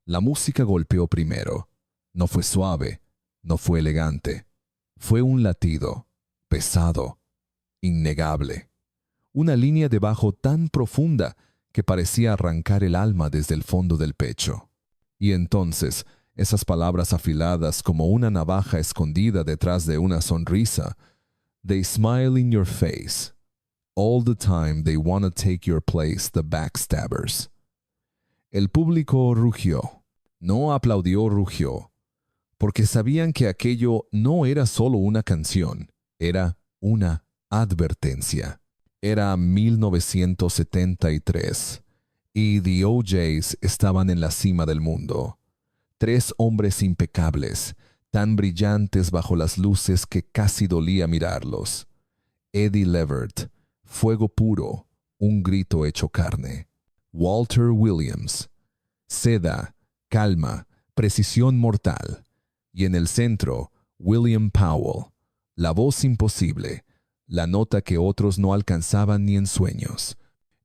La música golpeó primero. No fue suave, no fue elegante. Fue un latido, pesado, innegable. Una línea de bajo tan profunda que parecía arrancar el alma desde el fondo del pecho. Y entonces, esas palabras afiladas como una navaja escondida detrás de una sonrisa. They smile in your face. All the time they wanna take your place, the backstabbers. El público rugió. No aplaudió, rugió. Porque sabían que aquello no era solo una canción, era una advertencia. Era 1973 y The OJs estaban en la cima del mundo. 3 hombres impecables, tan brillantes bajo las luces que casi dolía mirarlos. Eddie Levert, fuego puro, un grito hecho carne. Walter Williams, seda, calma, precisión mortal. Y en el centro, William Powell, la voz imposible, la nota que otros no alcanzaban ni en sueños.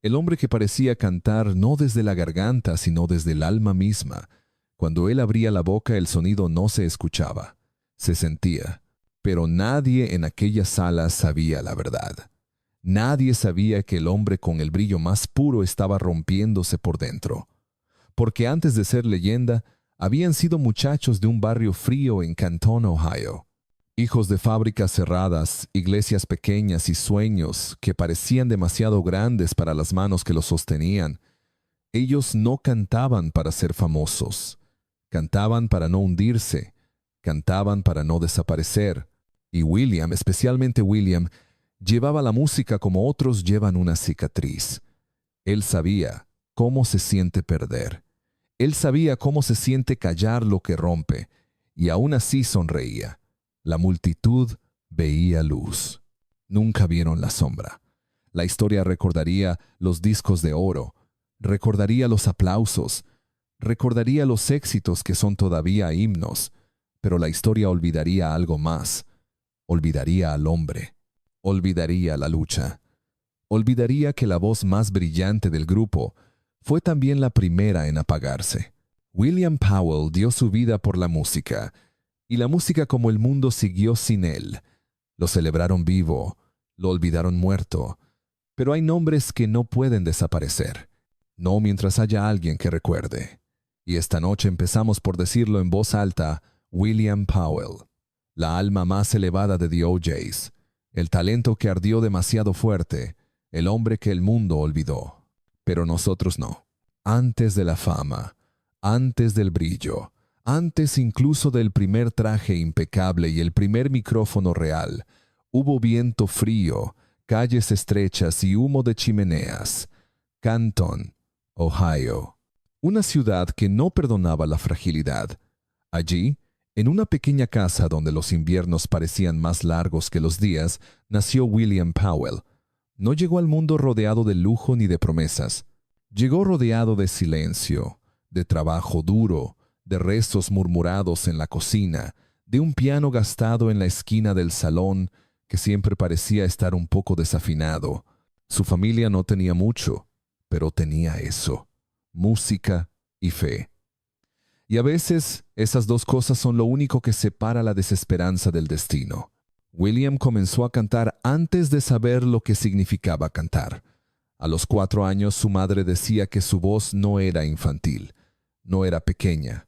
El hombre que parecía cantar no desde la garganta, sino desde el alma misma. Cuando él abría la boca, el sonido no se escuchaba, se sentía. Pero nadie en aquella sala sabía la verdad. Nadie sabía que el hombre con el brillo más puro estaba rompiéndose por dentro. Porque antes de ser leyenda, habían sido muchachos de un barrio frío en Canton, Ohio. Hijos de fábricas cerradas, iglesias pequeñas y sueños que parecían demasiado grandes para las manos que los sostenían. Ellos no cantaban para ser famosos. Cantaban para no hundirse. Cantaban para no desaparecer. Y William, especialmente William, llevaba la música como otros llevan una cicatriz. Él sabía cómo se siente perder. Él sabía cómo se siente callar lo que rompe, y aún así sonreía. La multitud veía luz. Nunca vieron la sombra. La historia recordaría los discos de oro, recordaría los aplausos, recordaría los éxitos que son todavía himnos, pero la historia olvidaría algo más. Olvidaría al hombre. Olvidaría la lucha. Olvidaría que la voz más brillante del grupo fue también la primera en apagarse. William Powell dio su vida por la música, y la música como el mundo siguió sin él. Lo celebraron vivo, lo olvidaron muerto, pero hay nombres que no pueden desaparecer, no mientras haya alguien que recuerde. Y esta noche empezamos por decirlo en voz alta: William Powell, la alma más elevada de The OJs, el talento que ardió demasiado fuerte, el hombre que el mundo olvidó. Pero nosotros no. Antes de la fama, antes del brillo, antes incluso del primer traje impecable y el primer micrófono real, hubo viento frío, calles estrechas y humo de chimeneas. Canton, Ohio. Una ciudad que no perdonaba la fragilidad. Allí, en una pequeña casa donde los inviernos parecían más largos que los días, nació William Powell. No llegó al mundo rodeado de lujo ni de promesas. Llegó rodeado de silencio, de trabajo duro, de rezos murmurados en la cocina, de un piano gastado en la esquina del salón que siempre parecía estar un poco desafinado. Su familia no tenía mucho, pero tenía eso: música y fe. Y a veces esas dos cosas son lo único que separa la desesperanza del destino. William comenzó a cantar antes de saber lo que significaba cantar. A los 4 años su madre decía que su voz no era infantil, no era pequeña,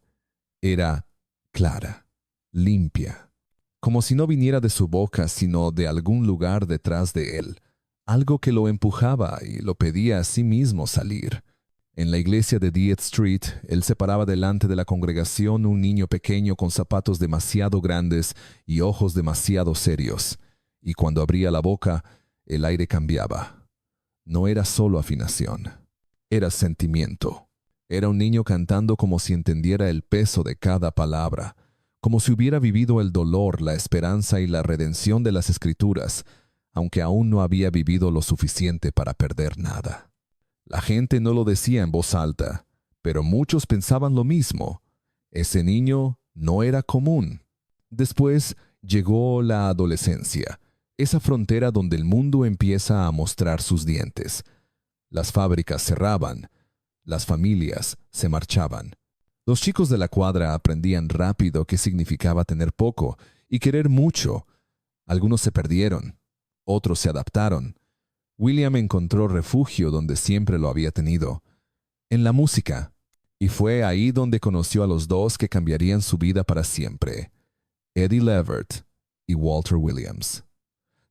era clara, limpia, como si no viniera de su boca sino de algún lugar detrás de él, algo que lo empujaba y lo pedía a sí mismo salir. En la iglesia de Death Street, él se paraba delante de la congregación un niño pequeño con zapatos demasiado grandes y ojos demasiado serios, y cuando abría la boca, el aire cambiaba. No era solo afinación, era sentimiento. Era un niño cantando como si entendiera el peso de cada palabra, como si hubiera vivido el dolor, la esperanza y la redención de las Escrituras, aunque aún no había vivido lo suficiente para perder nada. La gente no lo decía en voz alta, pero muchos pensaban lo mismo. Ese niño no era común. Después llegó la adolescencia, esa frontera donde el mundo empieza a mostrar sus dientes. Las fábricas cerraban, las familias se marchaban, Los chicos de la cuadra aprendían rápido qué significaba tener poco y querer mucho. Algunos se perdieron, otros se adaptaron. William encontró refugio donde siempre lo había tenido, en la música, y fue ahí donde conoció a los dos que cambiarían su vida para siempre, Eddie Levert y Walter Williams.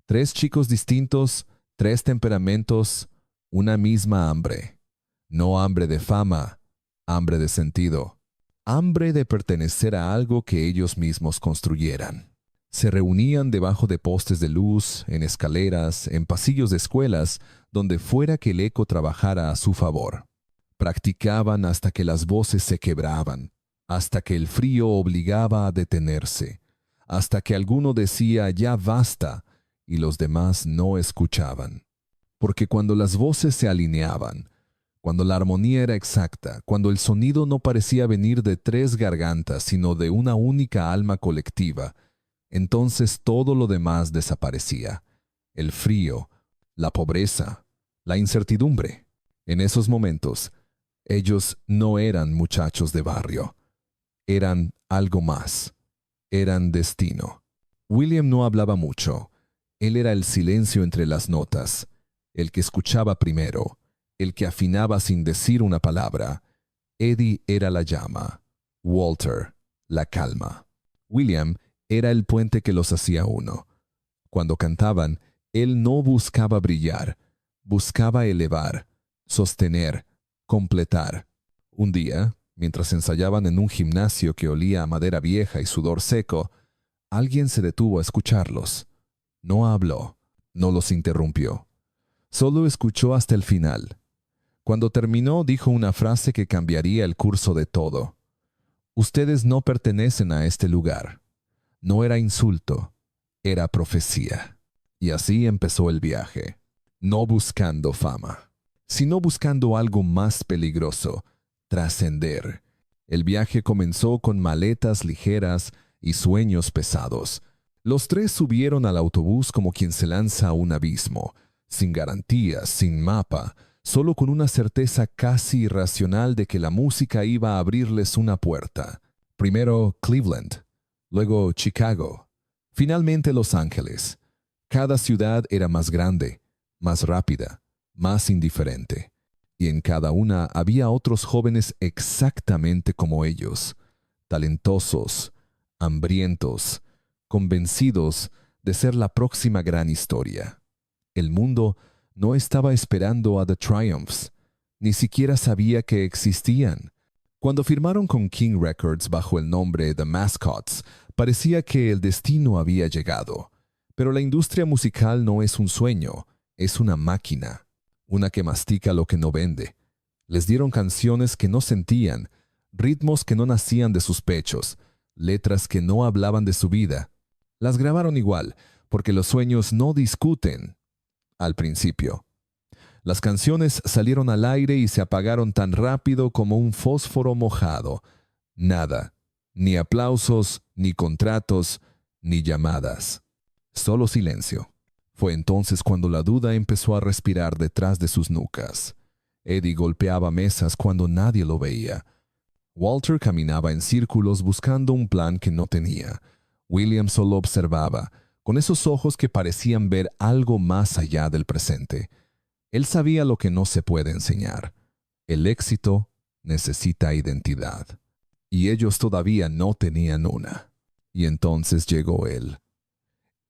3 chicos distintos, 3 temperamentos, una misma hambre. No hambre de fama, hambre de sentido, hambre de pertenecer a algo que ellos mismos construyeran. Se reunían debajo de postes de luz, en escaleras, en pasillos de escuelas, donde fuera que el eco trabajara a su favor. Practicaban hasta que las voces se quebraban, hasta que el frío obligaba a detenerse, hasta que alguno decía «ya basta» y los demás no escuchaban. Porque cuando las voces se alineaban, cuando la armonía era exacta, cuando el sonido no parecía venir de 3 gargantas, sino de una única alma colectiva, entonces todo lo demás desaparecía. El frío, la pobreza, la incertidumbre. En esos momentos, ellos no eran muchachos de barrio. Eran algo más. Eran destino. William no hablaba mucho. Él era el silencio entre las notas, el que escuchaba primero, el que afinaba sin decir una palabra. Eddie era la llama. Walter, la calma. William era el puente que los hacía uno. Cuando cantaban, él no buscaba brillar, buscaba elevar, sostener, completar. Un día, mientras ensayaban en un gimnasio que olía a madera vieja y sudor seco, alguien se detuvo a escucharlos. No habló, no los interrumpió. Solo escuchó hasta el final. Cuando terminó, dijo una frase que cambiaría el curso de todo. Ustedes no pertenecen a este lugar. No era insulto, era profecía. Y así empezó el viaje, no buscando fama, sino buscando algo más peligroso, trascender. El viaje comenzó con maletas ligeras y sueños pesados. Los 3 subieron al autobús como quien se lanza a un abismo, sin garantías, sin mapa, solo con una certeza casi irracional de que la música iba a abrirles una puerta. Primero Cleveland, luego Chicago, finalmente Los Ángeles. Cada ciudad era más grande, más rápida, más indiferente. Y en cada una había otros jóvenes exactamente como ellos, talentosos, hambrientos, convencidos de ser la próxima gran historia. El mundo no estaba esperando a The Triumphs, ni siquiera sabía que existían. Cuando firmaron con King Records bajo el nombre The Mascots, parecía que el destino había llegado. Pero la industria musical no es un sueño, es una máquina, una que mastica lo que no vende. Les dieron canciones que no sentían, ritmos que no nacían de sus pechos, letras que no hablaban de su vida. Las grabaron igual, porque los sueños no discuten. Al principio. Las canciones salieron al aire y se apagaron tan rápido como un fósforo mojado. Nada, ni aplausos, ni contratos, ni llamadas. Solo silencio. Fue entonces cuando la duda empezó a respirar detrás de sus nucas. Eddie golpeaba mesas cuando nadie lo veía. Walter caminaba en círculos buscando un plan que no tenía. William solo observaba, con esos ojos que parecían ver algo más allá del presente. Él sabía lo que no se puede enseñar. El éxito necesita identidad. Y ellos todavía no tenían una. Y entonces llegó él,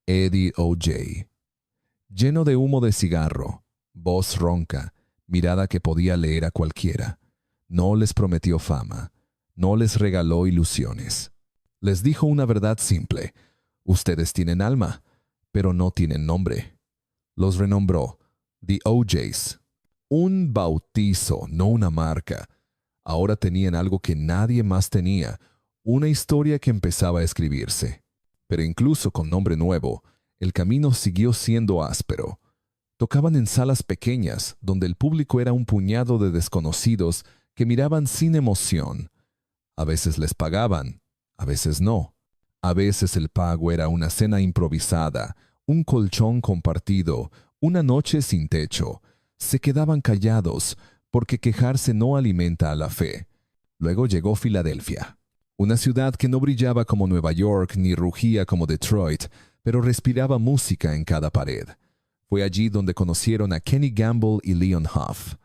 Eddie O.J., lleno de humo de cigarro, voz ronca, mirada que podía leer a cualquiera. No les prometió fama, no les regaló ilusiones. Les dijo una verdad simple: ustedes tienen alma, pero no tienen nombre. Los renombró The O.J.s. Un bautizo, no una marca. Ahora tenían algo que nadie más tenía, una historia que empezaba a escribirse. Pero incluso con nombre nuevo, el camino siguió siendo áspero. Tocaban en salas pequeñas, donde el público era un puñado de desconocidos que miraban sin emoción. A veces les pagaban, a veces no. A veces el pago era una cena improvisada, un colchón compartido, una noche sin techo. Se quedaban callados, porque quejarse no alimenta a la fe. Luego llegó Filadelfia, una ciudad que no brillaba como Nueva York ni rugía como Detroit, pero respiraba música en cada pared. Fue allí donde conocieron a Kenny Gamble y Leon Huff,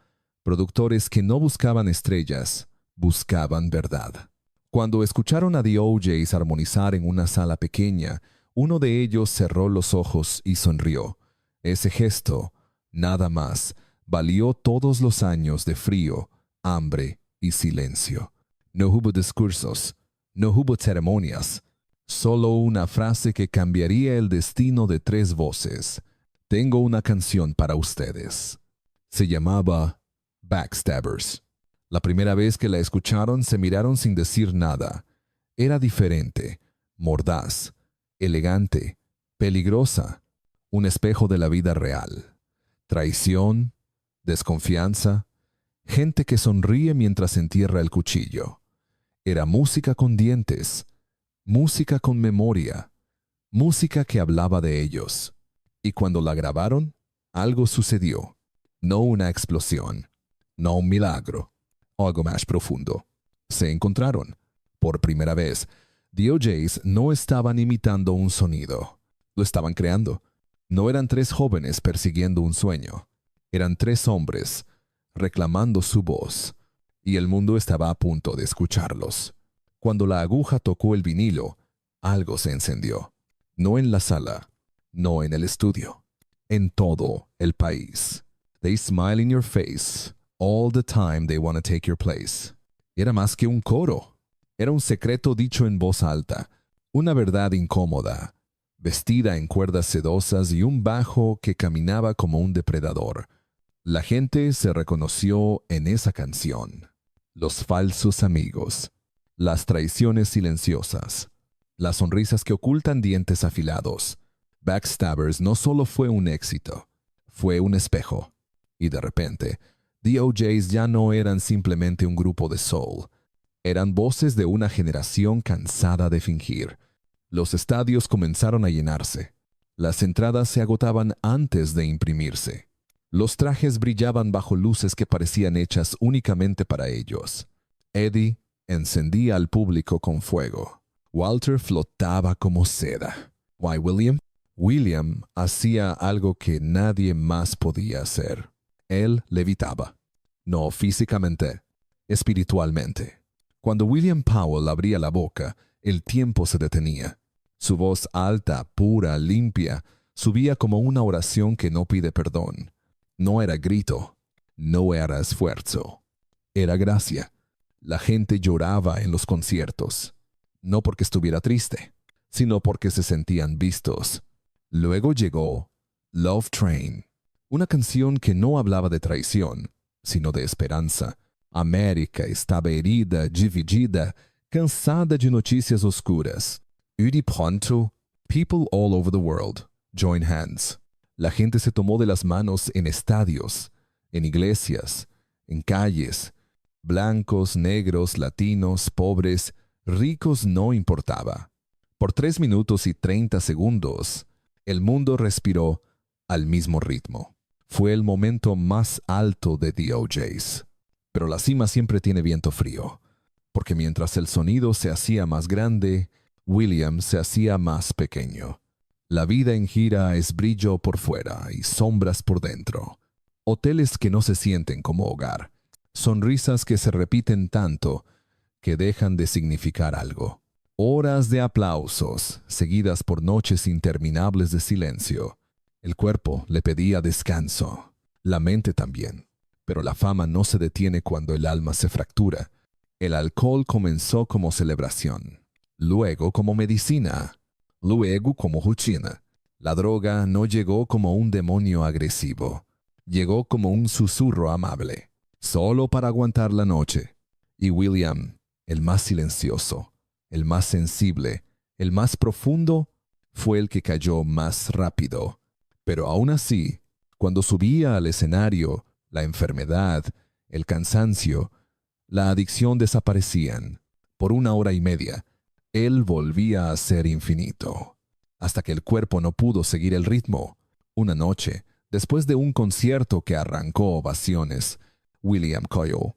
productores que no buscaban estrellas, buscaban verdad. Cuando escucharon a The OJs armonizar en una sala pequeña, uno de ellos cerró los ojos y sonrió. Ese gesto, nada más, valió todos los años de frío, hambre y silencio. No hubo discursos, no hubo ceremonias, solo una frase que cambiaría el destino de 3 voces. Tengo una canción para ustedes. Se llamaba Backstabbers. La primera vez que la escucharon se miraron sin decir nada. Era diferente, mordaz, elegante, peligrosa, un espejo de la vida real. Traición, desconfianza, gente que sonríe mientras entierra el cuchillo. Era música con dientes, música con memoria, música que hablaba de ellos. Y cuando la grabaron, algo sucedió. No una explosión, no un milagro, algo más profundo. Se encontraron. Por primera vez, The OJs no estaban imitando un sonido. Lo estaban creando. No eran 3 jóvenes persiguiendo un sueño. Eran 3 hombres reclamando su voz. Y el mundo estaba a punto de escucharlos. Cuando la aguja tocó el vinilo, algo se encendió. No en la sala, no en el estudio, en todo el país. They smile in your face. All the time they want to take your place. Era más que un coro. Era un secreto dicho en voz alta, una verdad incómoda, vestida en cuerdas sedosas y un bajo que caminaba como un depredador. La gente se reconoció en esa canción. Los falsos amigos, las traiciones silenciosas, las sonrisas que ocultan dientes afilados. Backstabbers no solo fue un éxito, fue un espejo. Y de repente, The OJs ya no eran simplemente un grupo de soul. Eran voces de una generación cansada de fingir. Los estadios comenzaron a llenarse. Las entradas se agotaban antes de imprimirse. Los trajes brillaban bajo luces que parecían hechas únicamente para ellos. Eddie encendía al público con fuego. Walter flotaba como seda. ¿Why, William? William hacía algo que nadie más podía hacer. Él levitaba. No físicamente, espiritualmente. Cuando William Powell abría la boca, el tiempo se detenía. Su voz alta, pura, limpia, subía como una oración que no pide perdón. No era grito, no era esfuerzo. Era gracia. La gente lloraba en los conciertos. No porque estuviera triste, sino porque se sentían vistos. Luego llegó Love Train. Una canción que no hablaba de traición, sino de esperanza. América estaba herida, dividida, cansada de noticias oscuras. Y de pronto, people all over the world join hands. La gente se tomó de las manos en estadios, en iglesias, en calles. Blancos, negros, latinos, pobres, ricos no importaba. Por 3 minutos y 30 segundos, el mundo respiró al mismo ritmo. Fue el momento más alto de The OJs. Pero la cima siempre tiene viento frío, porque mientras el sonido se hacía más grande, William se hacía más pequeño. La vida en gira es brillo por fuera y sombras por dentro. Hoteles que no se sienten como hogar. Sonrisas que se repiten tanto que dejan de significar algo. Horas de aplausos, seguidas por noches interminables de silencio. El cuerpo le pedía descanso, la mente también. Pero la fama no se detiene cuando el alma se fractura. El alcohol comenzó como celebración, luego como medicina, luego como rutina. La droga no llegó como un demonio agresivo, llegó como un susurro amable, solo para aguantar la noche. Y William, el más silencioso, el más sensible, el más profundo, fue el que cayó más rápido. Pero aún así, cuando subía al escenario, la enfermedad, el cansancio, la adicción desaparecían. Por 1 hora y media, él volvía a ser infinito, hasta que el cuerpo no pudo seguir el ritmo. Una noche, después de un concierto que arrancó ovaciones, William cayó.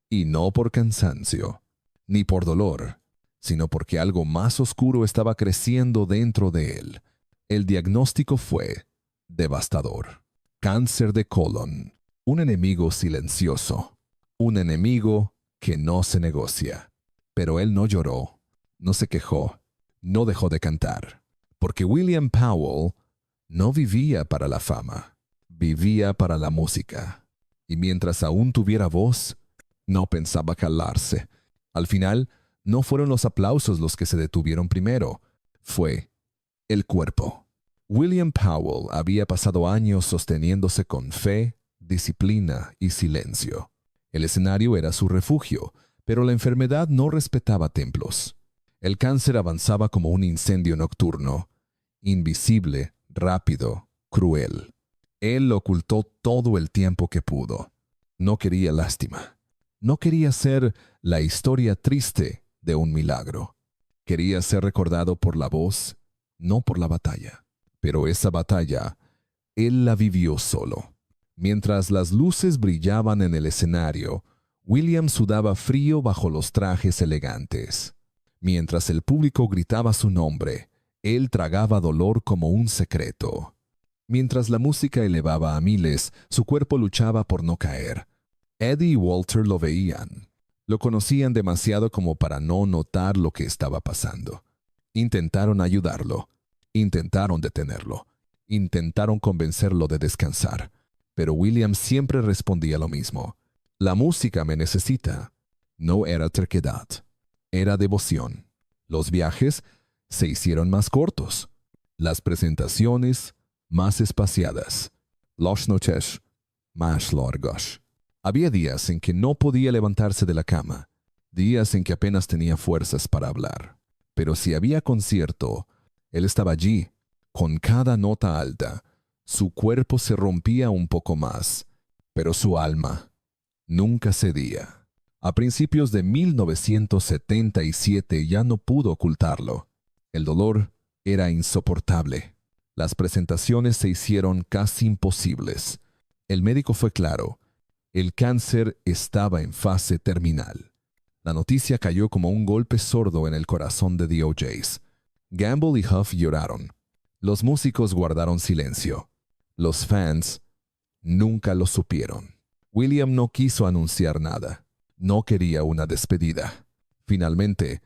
Y no por cansancio, ni por dolor, sino porque algo más oscuro estaba creciendo dentro de él. El diagnóstico fue devastador. Cáncer de colon, un enemigo silencioso, un enemigo que no se negocia. Pero él no lloró, no se quejó, no dejó de cantar, porque William Powell no vivía para la fama, vivía para la música. Y mientras aún tuviera voz, no pensaba calarse. Al final, no fueron los aplausos los que se detuvieron primero, fue el cuerpo. William Powell había pasado años sosteniéndose con fe, disciplina y silencio. El escenario era su refugio, pero la enfermedad no respetaba templos. El cáncer avanzaba como un incendio nocturno, invisible, rápido, cruel. Él lo ocultó todo el tiempo que pudo. No quería lástima. No quería ser la historia triste de un milagro. Quería ser recordado por la voz, no por la batalla. Pero esa batalla, él la vivió solo. Mientras las luces brillaban en el escenario, William sudaba frío bajo los trajes elegantes. Mientras el público gritaba su nombre, él tragaba dolor como un secreto. Mientras la música elevaba a miles, su cuerpo luchaba por no caer. Eddie y Walter lo veían. Lo conocían demasiado como para no notar lo que estaba pasando. Intentaron ayudarlo. Intentaron detenerlo. Intentaron convencerlo de descansar. Pero William siempre respondía lo mismo. La música me necesita. No era terquedad. Era devoción. Los viajes se hicieron más cortos. Las presentaciones más espaciadas. Las noches más largas. Había días en que no podía levantarse de la cama. Días en que apenas tenía fuerzas para hablar. Pero si había concierto, él estaba allí, con cada nota alta. Su cuerpo se rompía un poco más, pero su alma nunca cedía. A principios de 1977 ya no pudo ocultarlo. El dolor era insoportable. Las presentaciones se hicieron casi imposibles. El médico fue claro. El cáncer estaba en fase terminal. La noticia cayó como un golpe sordo en el corazón de The OJs. Gamble y Huff lloraron. Los músicos guardaron silencio. Los fans nunca lo supieron. William no quiso anunciar nada. No quería una despedida. Finalmente,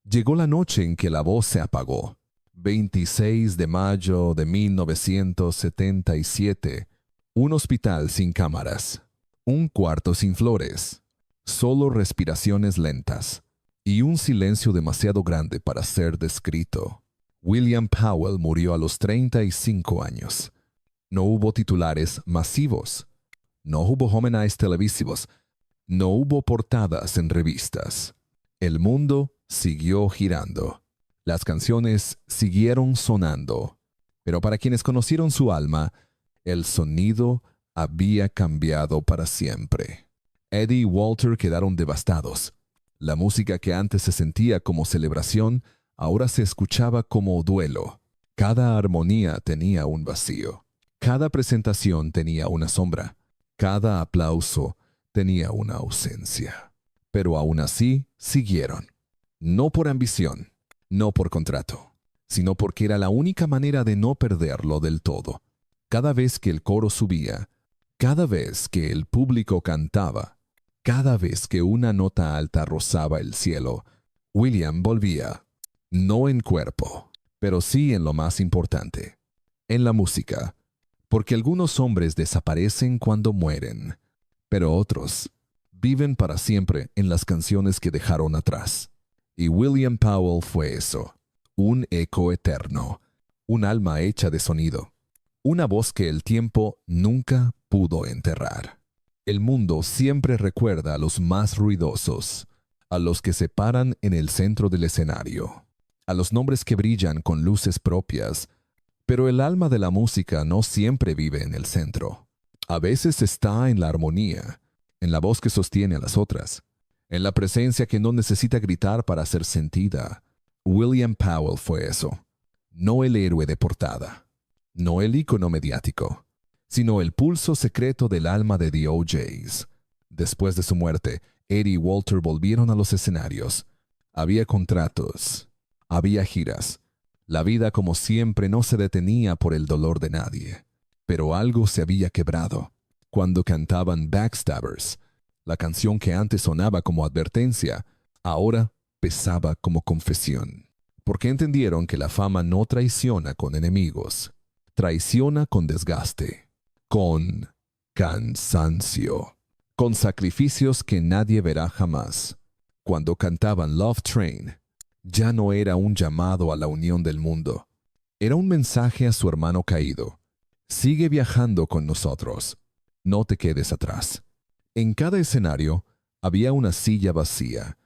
llegó la noche en que la voz se apagó. 26 de mayo de 1977. Un hospital sin cámaras. Un cuarto sin flores. Solo respiraciones lentas. Y un silencio demasiado grande para ser descrito. William Powell murió a los 35 años. No hubo titulares masivos. No hubo homenajes televisivos. No hubo portadas en revistas. El mundo siguió girando. Las canciones siguieron sonando. Pero para quienes conocieron su alma, el sonido había cambiado para siempre. Eddie y Walter quedaron devastados. La música que antes se sentía como celebración, ahora se escuchaba como duelo. Cada armonía tenía un vacío. Cada presentación tenía una sombra. Cada aplauso tenía una ausencia. Pero aún así siguieron. No por ambición, no por contrato, sino porque era la única manera de no perderlo del todo. Cada vez que el coro subía, cada vez que el público cantaba, cada vez que una nota alta rozaba el cielo, William volvía, no en cuerpo, pero sí en lo más importante, en la música, porque algunos hombres desaparecen cuando mueren, pero otros viven para siempre en las canciones que dejaron atrás. Y William Powell fue eso, un eco eterno, un alma hecha de sonido, una voz que el tiempo nunca pudo enterrar. El mundo siempre recuerda a los más ruidosos, a los que se paran en el centro del escenario, a los nombres que brillan con luces propias, pero el alma de la música no siempre vive en el centro. A veces está en la armonía, en la voz que sostiene a las otras, en la presencia que no necesita gritar para ser sentida. William Powell fue eso, no el héroe de portada, no el ícono mediático, sino el pulso secreto del alma de The OJs. Después de su muerte, Eddie y Walter volvieron a los escenarios, Había contratos, había giras. La vida, como siempre, no se detenía por el dolor de nadie. Pero algo se había quebrado. Cuando cantaban Backstabbers, la canción que antes sonaba como advertencia, ahora pesaba como confesión. Porque entendieron que la fama no traiciona con enemigos, traiciona con desgaste, con cansancio, con sacrificios que nadie verá jamás. Cuando cantaban Love Train, ya no era un llamado a la unión del mundo. Era un mensaje a su hermano caído. Sigue viajando con nosotros. No te quedes atrás. En cada escenario había una silla vacía.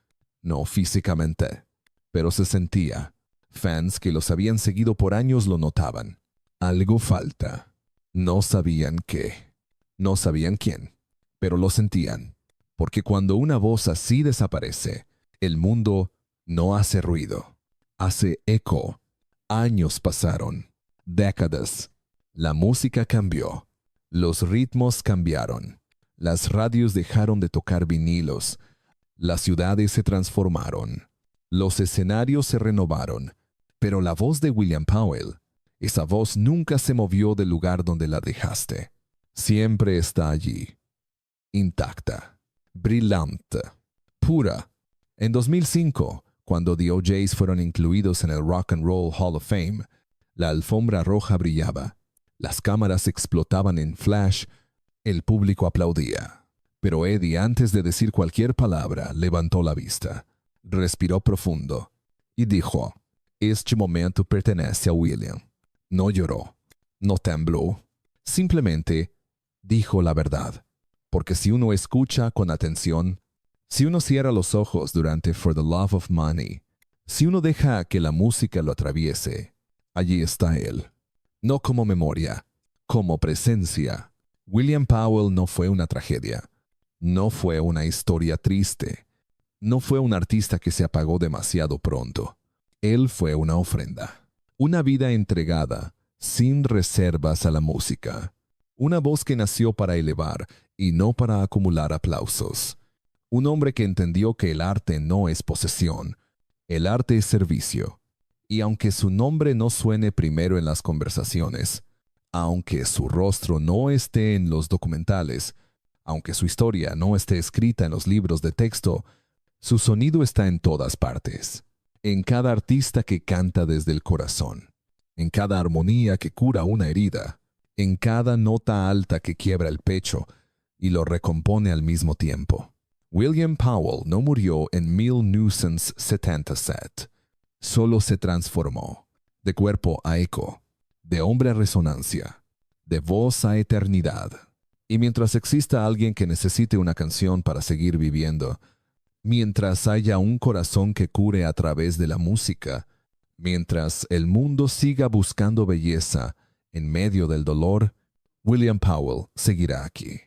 No físicamente, pero se sentía. Fans que los habían seguido por años lo notaban. Algo falta. No sabían qué. No sabían quién. Pero lo sentían. Porque cuando una voz así desaparece, el mundo no hace ruido. Hace eco. Años pasaron. Décadas. La música cambió. Los ritmos cambiaron. Las radios dejaron de tocar vinilos. Las ciudades se transformaron. Los escenarios se renovaron. Pero la voz de William Powell, esa voz nunca se movió del lugar donde la dejaste. Siempre está allí. Intacta. Brillante. Pura. En 2005, cuando The OJs fueron incluidos en el Rock and Roll Hall of Fame, la alfombra roja brillaba. Las cámaras explotaban en flash. El público aplaudía. Pero Eddie, antes de decir cualquier palabra, levantó la vista, respiró profundo y dijo: «Este momento pertenece a William». No lloró, no tembló, simplemente dijo la verdad. Porque si uno escucha con atención, si uno cierra los ojos durante For the Love of Money, si uno deja que la música lo atraviese, allí está él. No como memoria, como presencia. William Powell no fue una tragedia. No fue una historia triste. No fue un artista que se apagó demasiado pronto. Él fue una ofrenda. Una vida entregada, sin reservas a la música. Una voz que nació para elevar y no para acumular aplausos. Un hombre que entendió que el arte no es posesión. El arte es servicio. Y aunque su nombre no suene primero en las conversaciones, aunque su rostro no esté en los documentales, aunque su historia no esté escrita en los libros de texto, su sonido está en todas partes. En cada artista que canta desde el corazón, en cada armonía que cura una herida, en cada nota alta que quiebra el pecho y lo recompone al mismo tiempo. William Powell no murió en 1977. Solo se transformó, de cuerpo a eco, de hombre a resonancia, de voz a eternidad. Y mientras exista alguien que necesite una canción para seguir viviendo, mientras haya un corazón que cure a través de la música, mientras el mundo siga buscando belleza en medio del dolor, William Powell seguirá aquí.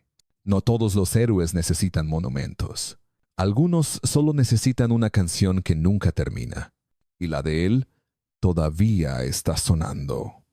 No todos los héroes necesitan monumentos. Algunos solo necesitan una canción que nunca termina. Y la de él todavía está sonando.